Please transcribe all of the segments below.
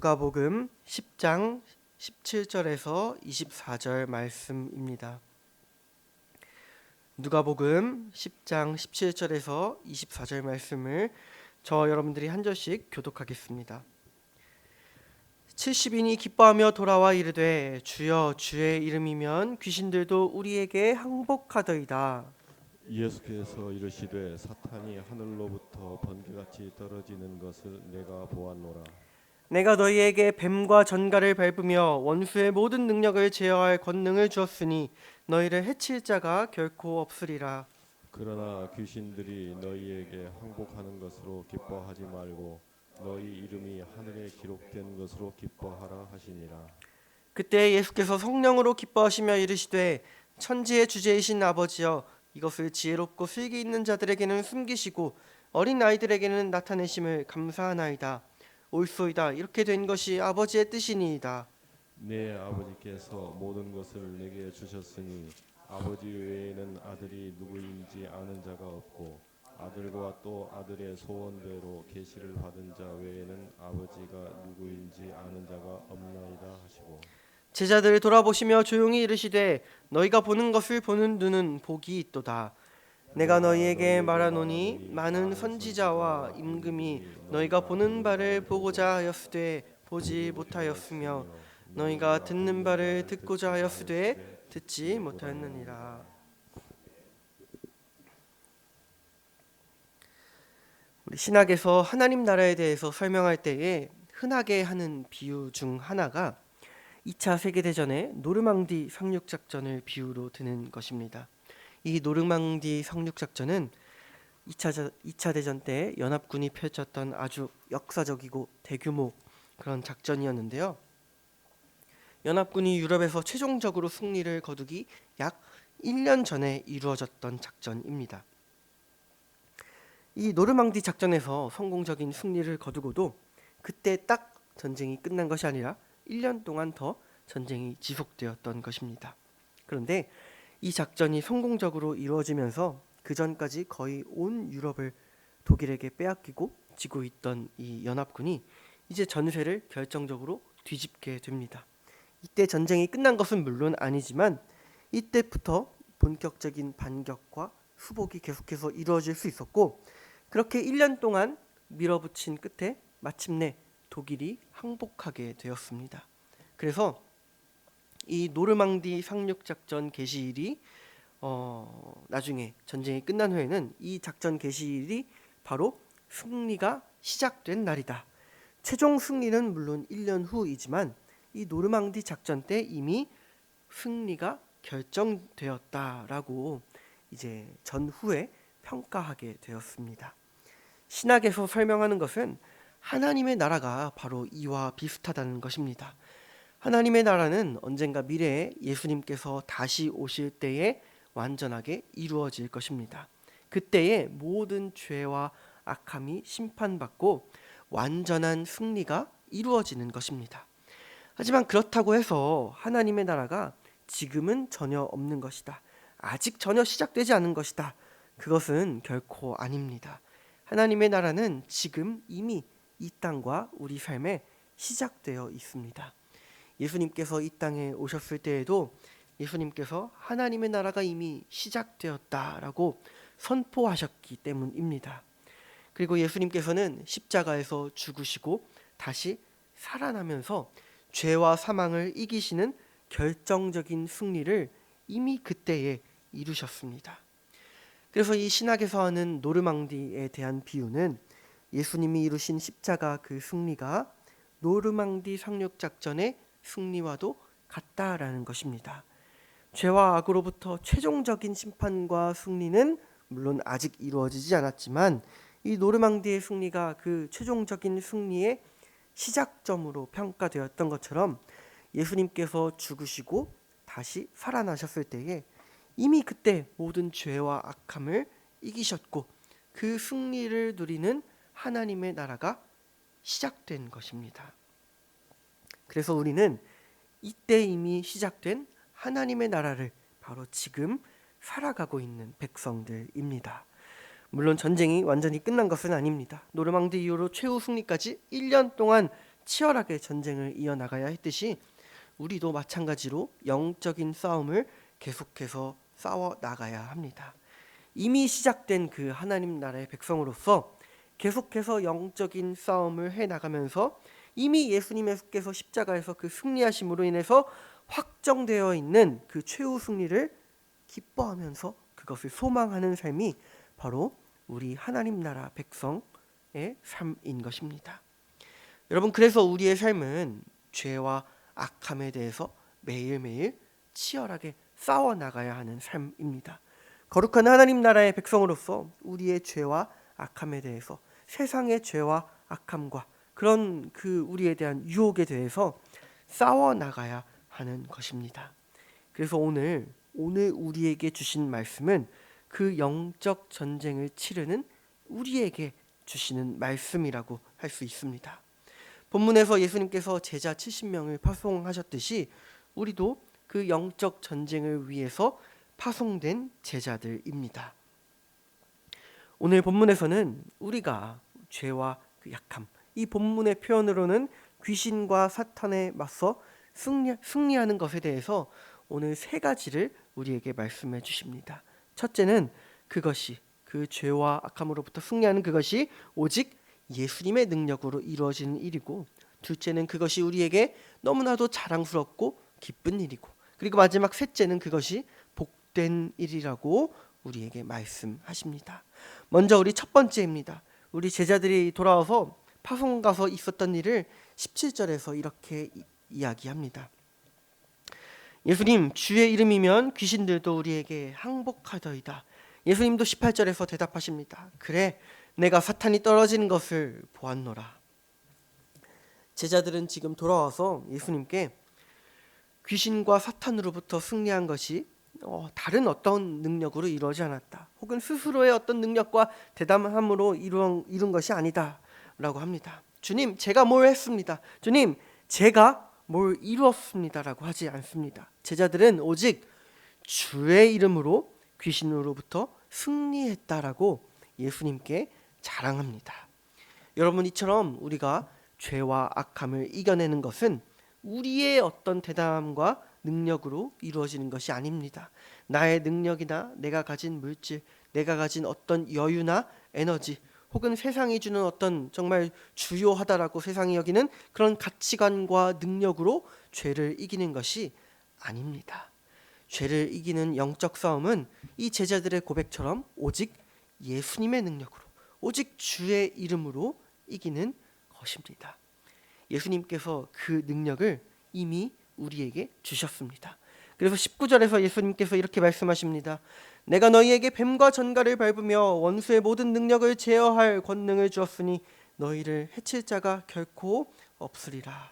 누가복음 10장 17절에서 24절 말씀입니다. 누가복음 10장 17절에서 24절 말씀을 여러분들이 한 절씩 교독하겠습니다. 70인이 기뻐하며 돌아와 이르되 주여 주의 이름이면 귀신들도 우리에게 항복하더이다. 예수께서 이르시되 사탄이 하늘로부터 번개같이 떨어지는 것을 내가 보았노라. 내가 너희에게 뱀과 전갈을 밟으며 원수의 모든 능력을 제어할 권능을 주었으니 너희를 해칠 자가 결코 없으리라. 그러나 귀신들이 너희에게 항복하는 것으로 기뻐하지 말고 너희 이름이 하늘에 기록된 것으로 기뻐하라 하시니라. 그때 예수께서 성령으로 기뻐하시며 이르시되 천지의 주제이신 아버지여 이것을 지혜롭고 슬기 있는 자들에게는 숨기시고 어린 아이들에게는 나타내심을 감사하나이다. 옳소이다. 이렇게 된 것이 아버지의 뜻이니이다. 내 아버지께서 모든 것을 내게 주셨으니 아버지 외에는 아들이 누구인지 아는 자가 없고 아들과 또 아들의 소원대로 계시를 받은 자 외에는 아버지가 누구인지 아는 자가 없나이다 하시고 제자들을 돌아보시며 조용히 이르시되 너희가 보는 것을 보는 눈은 복이 있도다. 내가 너희에게 말하노니 많은 선지자와 임금이 너희가 보는 바를 보고자 하였으되 보지 못하였으며 너희가 듣는 바를 듣고자 하였으되 듣지 못하였느니라. 우리 신학에서 하나님 나라에 대해서 설명할 때에 흔하게 하는 비유 중 하나가 2차 세계대전의 노르망디 상륙작전을 비유로 드는 것입니다. 이 노르망디 상륙작전은 2차 대전 때 연합군이 펼쳤던 아주 역사적이고 대규모 그런 작전이었는데요. 연합군이 유럽에서 최종적으로 승리를 거두기 약 1년 전에 이루어졌던 작전입니다. 이 노르망디 작전에서 성공적인 승리를 거두고도 그때 딱 전쟁이 끝난 것이 아니라 1년 동안 더 전쟁이 지속되었던 것입니다. 그런데 이 작전이 성공적으로 이루어지면서 그 전까지 거의 온 유럽을 독일에게 빼앗기고 지고 있던 이 연합군이 이제 전세를 결정적으로 뒤집게 됩니다. 이때 전쟁이 끝난 것은 물론 아니지만 이때부터 본격적인 반격과 수복이 계속해서 이루어질 수 있었고 그렇게 1년 동안 밀어붙인 끝에 마침내 독일이 항복하게 되었습니다. 그래서 이 노르망디 상륙작전 개시일이 나중에 전쟁이 끝난 후에는 이 작전 개시일이 바로 승리가 시작된 날이다. 최종 승리는 물론 1년 후이지만 이 노르망디 작전 때 이미 승리가 결정되었다라고 이제 전후에 평가하게 되었습니다. 신학에서 설명하는 것은 하나님의 나라가 바로 이와 비슷하다는 것입니다. 하나님의 나라는 언젠가 미래에 예수님께서 다시 오실 때에 완전하게 이루어질 것입니다. 그때에 모든 죄와 악함이 심판받고 완전한 승리가 이루어지는 것입니다. 하지만 그렇다고 해서 하나님의 나라가 지금은 전혀 없는 것이다. 아직 전혀 시작되지 않은 것이다. 그것은 결코 아닙니다. 하나님의 나라는 지금 이미 이 땅과 우리 삶에 시작되어 있습니다. 예수님께서 이 땅에 오셨을 때에도 예수님께서 하나님의 나라가 이미 시작되었다라고 선포하셨기 때문입니다. 그리고 예수님께서는 십자가에서 죽으시고 다시 살아나면서 죄와 사망을 이기시는 결정적인 승리를 이미 그때에 이루셨습니다. 그래서 이 신학에서 하는 노르망디에 대한 비유는 예수님이 이루신 십자가 그 승리가 노르망디 상륙작전의 승리와도 같다라는 것입니다. 죄와 악으로부터 최종적인 심판과 승리는 물론 아직 이루어지지 않았지만 이 노르망디의 승리가 그 최종적인 승리의 시작점으로 평가되었던 것처럼 예수님께서 죽으시고 다시 살아나셨을 때에 이미 그때 모든 죄와 악함을 이기셨고 그 승리를 누리는 하나님의 나라가 시작된 것입니다. 그래서 우리는 이때 이미 시작된 하나님의 나라를 바로 지금 살아가고 있는 백성들입니다. 물론 전쟁이 완전히 끝난 것은 아닙니다. 노르망디 이후로 최후 승리까지 1년 동안 치열하게 전쟁을 이어나가야 했듯이 우리도 마찬가지로 영적인 싸움을 계속해서 싸워 나가야 합니다. 이미 시작된 그 하나님 나라의 백성으로서 계속해서 영적인 싸움을 해 나가면서 이미 예수님께서 십자가에서 그 승리하심으로 인해서 확정되어 있는 그 최후 승리를 기뻐하면서 그것을 소망하는 삶이 바로 우리 하나님 나라 백성의 삶인 것입니다. 여러분, 그래서 우리의 삶은 죄와 악함에 대해서 매일매일 치열하게 싸워 나가야 하는 삶입니다. 거룩한 하나님 나라의 백성으로서 우리의 죄와 악함에 대해서, 세상의 죄와 악함과 그런 그 우리에 대한 유혹에 대해서 싸워 나가야 하는 것입니다. 그래서 오늘 우리에게 주신 말씀은 그 영적 전쟁을 치르는 우리에게 주시는 말씀이라고 할 수 있습니다. 본문에서 예수님께서 제자 70명을 파송하셨듯이 우리도 그 영적 전쟁을 위해서 파송된 제자들입니다. 오늘 본문에서는 우리가 죄와 그 약함, 이 본문의 표현으로는 귀신과 사탄에 맞서 승리하는 것에 대해서 오늘 세 가지를 우리에게 말씀해 주십니다. 첫째는 그것이, 그 죄와 악함으로부터 승리하는 그것이 오직 예수님의 능력으로 이루어지는 일이고, 둘째는 그것이 우리에게 너무나도 자랑스럽고 기쁜 일이고, 그리고 마지막 셋째는 그것이 복된 일이라고 우리에게 말씀하십니다. 먼저 우리 첫 번째입니다. 우리 제자들이 돌아와서 파송 가서 있었던 일을 17절에서 이렇게 이야기합니다. 예수님, 주의 이름이면 귀신들도 우리에게 항복하더이다. 예수님도 18절에서 대답하십니다. 그래, 내가 사탄이 떨어지는 것을 보았노라. 제자들은 지금 돌아와서 예수님께 귀신과 사탄으로부터 승리한 것이 다른 어떤 능력으로 이루어지지 않았다, 혹은 스스로의 어떤 능력과 대담함으로 이룬 것이 아니다 라고 합니다. 주님, 제가 뭘 했습니다. 주님, 제가 뭘 이루었습니다 라고 하지 않습니다. 제자들은 오직 주의 이름으로 귀신으로부터 승리했다라고 예수님께 자랑합니다. 여러분, 이처럼 우리가 죄와 악함을 이겨내는 것은 우리의 어떤 대담함과 능력으로 이루어지는 것이 아닙니다. 나의 능력이나 내가 가진 물질, 내가 가진 어떤 여유나 에너지, 혹은 세상이 주는 어떤 정말 주요하다라고 세상이 여기는 그런 가치관과 능력으로 죄를 이기는 것이 아닙니다. 죄를 이기는 영적 싸움은 이 제자들의 고백처럼 오직 예수님의 능력으로, 오직 주의 이름으로 이기는 것입니다. 예수님께서 그 능력을 이미 우리에게 주셨습니다. 그래서 19절에서 예수님께서 이렇게 말씀하십니다. 내가 너희에게 뱀과 전갈을 밟으며 원수의 모든 능력을 제어할 권능을 주었으니 너희를 해칠 자가 결코 없으리라.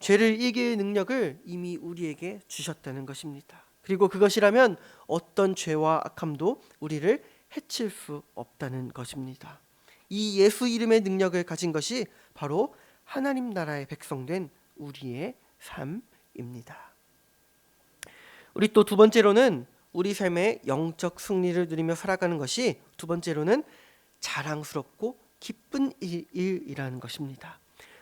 죄를 이길 능력을 이미 우리에게 주셨다는 것입니다. 그리고 그것이라면 어떤 죄와 악함도 우리를 해칠 수 없다는 것입니다. 이 예수 이름의 능력을 가진 것이 바로 하나님 나라의 백성된 우리의 삶입니다. 우리 또 두 번째로는 우리 삶의 영적 승리를 누리며 살아가는 것이 두 번째로는 자랑스럽고 기쁜 일이라는 것입니다.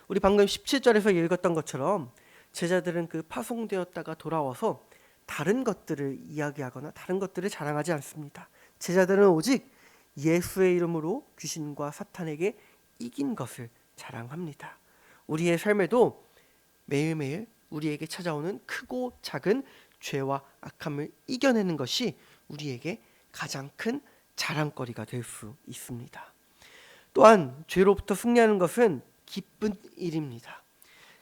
우리 방금 17절에서 읽었던 것처럼 제자들은 그 파송되었다가 돌아와서 다른 것들을 이야기하거나 다른 것들을 자랑하지 않습니다. 제자들은 오직 예수의 이름으로 귀신과 사탄에게 이긴 것을 자랑합니다. 우리의 삶에도 매일매일 우리에게 찾아오는 크고 작은 죄와 악함을 이겨내는 것이 우리에게 가장 큰 자랑거리가 될 수 있습니다. 또한 죄로부터 승리하는 것은 기쁜 일입니다.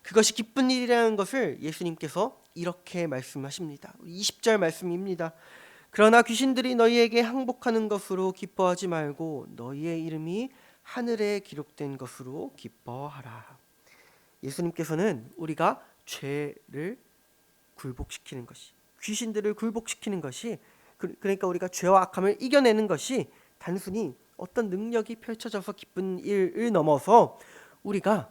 그것이 기쁜 일이라는 것을 예수님께서 이렇게 말씀하십니다. 20절 말씀입니다. 그러나 귀신들이 너희에게 항복하는 것으로 기뻐하지 말고 너희의 이름이 하늘에 기록된 것으로 기뻐하라. 예수님께서는 우리가 죄를 굴복시키는 것이, 귀신들을 굴복시키는 것이, 그러니까 우리가 죄와 악함을 이겨내는 것이 단순히 어떤 능력이 펼쳐져서 기쁜 일을 넘어서 우리가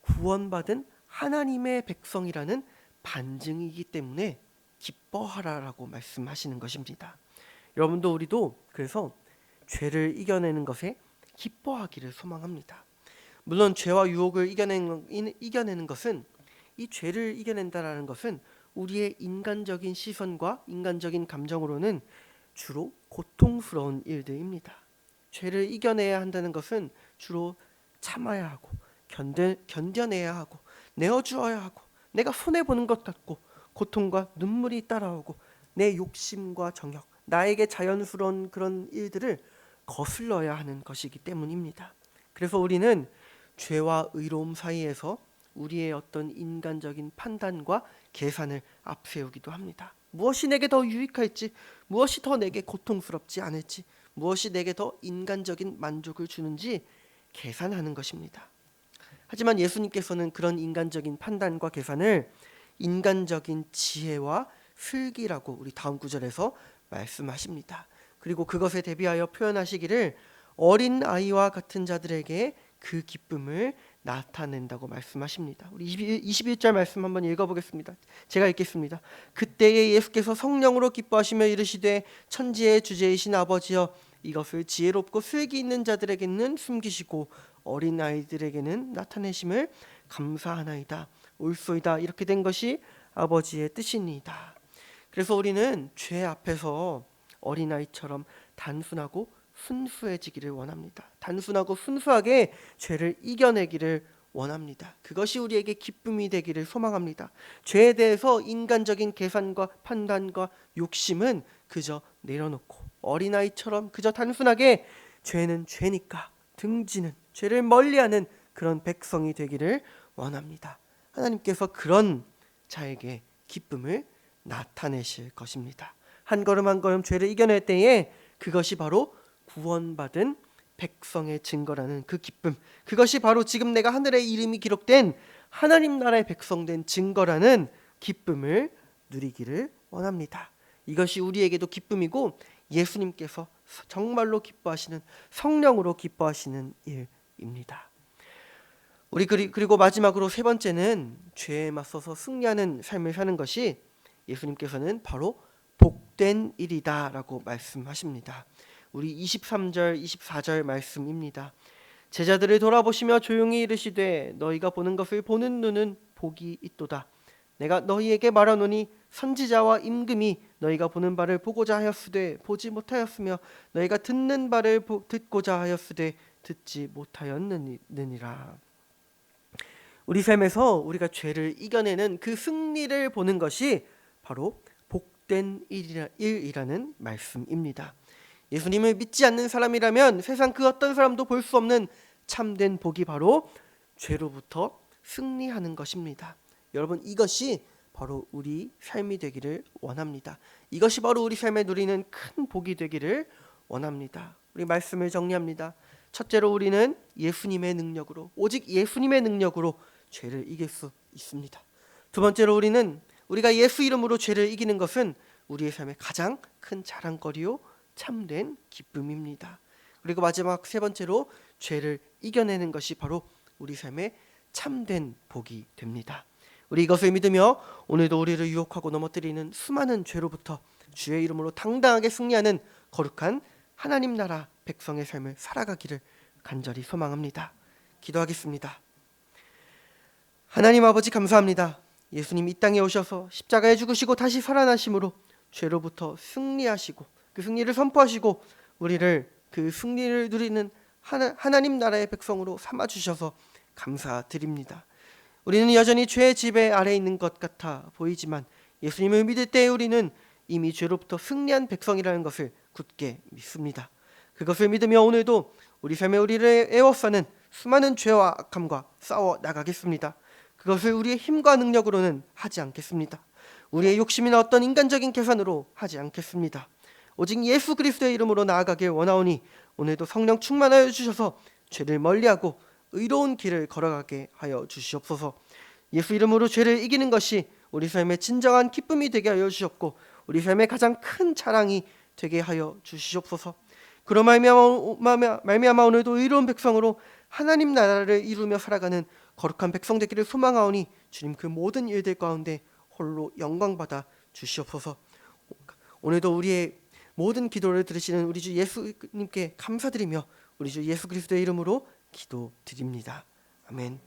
구원받은 하나님의 백성이라는 반증이기 때문에 기뻐하라라고 말씀하시는 것입니다. 여러분도 우리도 그래서 죄를 이겨내는 것에 기뻐하기를 소망합니다. 물론 죄와 유혹을 이겨내는 것은, 이 죄를 이겨낸다라는 것은 우리의 인간적인 시선과 인간적인 감정으로는 주로 고통스러운 일들입니다. 죄를 이겨내야 한다는 것은 주로 참아야 하고 견뎌내야 하고 내어주어야 하고 내가 손해보는 것 같고 고통과 눈물이 따라오고 내 욕심과 정욕, 나에게 자연스러운 그런 일들을 거슬러야 하는 것이기 때문입니다. 그래서 우리는 죄와 의로움 사이에서 우리의 어떤 인간적인 판단과 계산을 앞세우기도 합니다. 무엇이 내게 더 유익할지, 무엇이 더 내게 고통스럽지 않을지, 무엇이 내게 더 인간적인 만족을 주는지 계산하는 것입니다. 하지만 예수님께서는 그런 인간적인 판단과 계산을 인간적인 지혜와 슬기라고 우리 다음 구절에서 말씀하십니다. 그리고 그것에 대비하여 표현하시기를 어린 아이와 같은 자들에게 그 기쁨을 나타낸다고 말씀하십니다. 우리 21절 말씀 한번 읽어보겠습니다. 제가 읽겠습니다. 그때에 예수께서 성령으로 기뻐하시며 이르시되 천지의 주제이신 아버지여 이것을 지혜롭고 슬기 있는 자들에게는 숨기시고 어린 아이들에게는 나타내심을 감사하나이다. 옳소이다. 이렇게 된 것이 아버지의 뜻이니이다. 그래서 우리는 죄 앞에서 어린아이처럼 단순하고 순수해지기를 원합니다. 단순하고 순수하게 죄를 이겨내기를 원합니다. 그것이 우리에게 기쁨이 되기를 소망합니다. 죄에 대해서 인간적인 계산과 판단과 욕심은 그저 내려놓고 어린아이처럼 그저 단순하게 죄는 죄니까 등지는 죄를 멀리하는 그런 백성이 되기를 원합니다. 하나님께서 그런 자에게 기쁨을 나타내실 것입니다. 한 걸음 한 걸음 죄를 이겨낼 때에 그것이 바로 구원받은 백성의 증거라는 그 기쁨, 그것이 바로 지금 내가 하늘에 이름이 기록된 하나님 나라의 백성된 증거라는 기쁨을 누리기를 원합니다. 이것이 우리에게도 기쁨이고 예수님께서 정말로 기뻐하시는, 성령으로 기뻐하시는 일입니다. 우리 그리고 마지막으로 세 번째는 죄에 맞서서 승리하는 삶을 사는 것이 예수님께서는 바로 복된 일이다라고 말씀하십니다. 우리 23절 24절 말씀입니다. 제자들을 돌아보시며 조용히 이르시되 너희가 보는 것을 보는 눈은 복이 있도다. 내가 너희에게 말하노니 선지자와 임금이 너희가 보는 바를 보고자 하였으되 보지 못하였으며 너희가 듣는 바를 듣고자 하였으되 듣지 못하였느니라. 우리 삶에서 우리가 죄를 이겨내는 그 승리를 보는 것이 바로 복된 일이라는 말씀입니다. 예수님을 믿지 않는 사람이라면 세상 그 어떤 사람도 볼 수 없는 참된 복이 바로 죄로부터 승리하는 것입니다. 여러분, 이것이 바로 우리 삶이 되기를 원합니다. 이것이 바로 우리 삶에 누리는 큰 복이 되기를 원합니다. 우리 말씀을 정리합니다. 첫째로 우리는 예수님의 능력으로, 오직 예수님의 능력으로 죄를 이길 수 있습니다. 두 번째로 우리가 예수 이름으로 죄를 이기는 것은 우리의 삶의 가장 큰 자랑거리요 참된 기쁨입니다. 그리고 마지막 세 번째로 죄를 이겨내는 것이 바로 우리 삶의 참된 복이 됩니다. 우리 이것을 믿으며 오늘도 우리를 유혹하고 넘어뜨리는 수많은 죄로부터 주의 이름으로 당당하게 승리하는 거룩한 하나님 나라 백성의 삶을 살아가기를 간절히 소망합니다. 기도하겠습니다. 하나님 아버지, 감사합니다. 예수님 이 땅에 오셔서 십자가에 죽으시고 다시 살아나심으로 죄로부터 승리하시고 그 승리를 선포하시고 우리를 그 승리를 누리는 하나님 나라의 백성으로 삼아주셔서 감사드립니다. 우리는 여전히 죄의 지배 아래 있는 것 같아 보이지만 예수님을 믿을 때 우리는 이미 죄로부터 승리한 백성이라는 것을 굳게 믿습니다. 그것을 믿으며 오늘도 우리 삶에 우리를 애워싸는 수많은 죄와 악함과 싸워 나가겠습니다. 그것을 우리의 힘과 능력으로는 하지 않겠습니다. 우리의 욕심이나 어떤 인간적인 계산으로 하지 않겠습니다. 오직 예수 그리스도의 이름으로 나아가길 원하오니 오늘도 성령 충만하여 주셔서 죄를 멀리하고 의로운 길을 걸어가게 하여 주시옵소서. 예수 이름으로 죄를 이기는 것이 우리 삶의 진정한 기쁨이 되게 하여 주셨고 우리 삶의 가장 큰 자랑이 되게 하여 주시옵소서. 그로 말미암아 오늘도 의로운 백성으로 하나님 나라를 이루며 살아가는 거룩한 백성 되기를 소망하오니 주님 그 모든 일들 가운데 홀로 영광받아 주시옵소서. 오늘도 우리의 모든 기도를 들으시는 우리 주 예수님께 감사드리며 우리 주 예수 그리스도의 이름으로 기도드립니다. 아멘.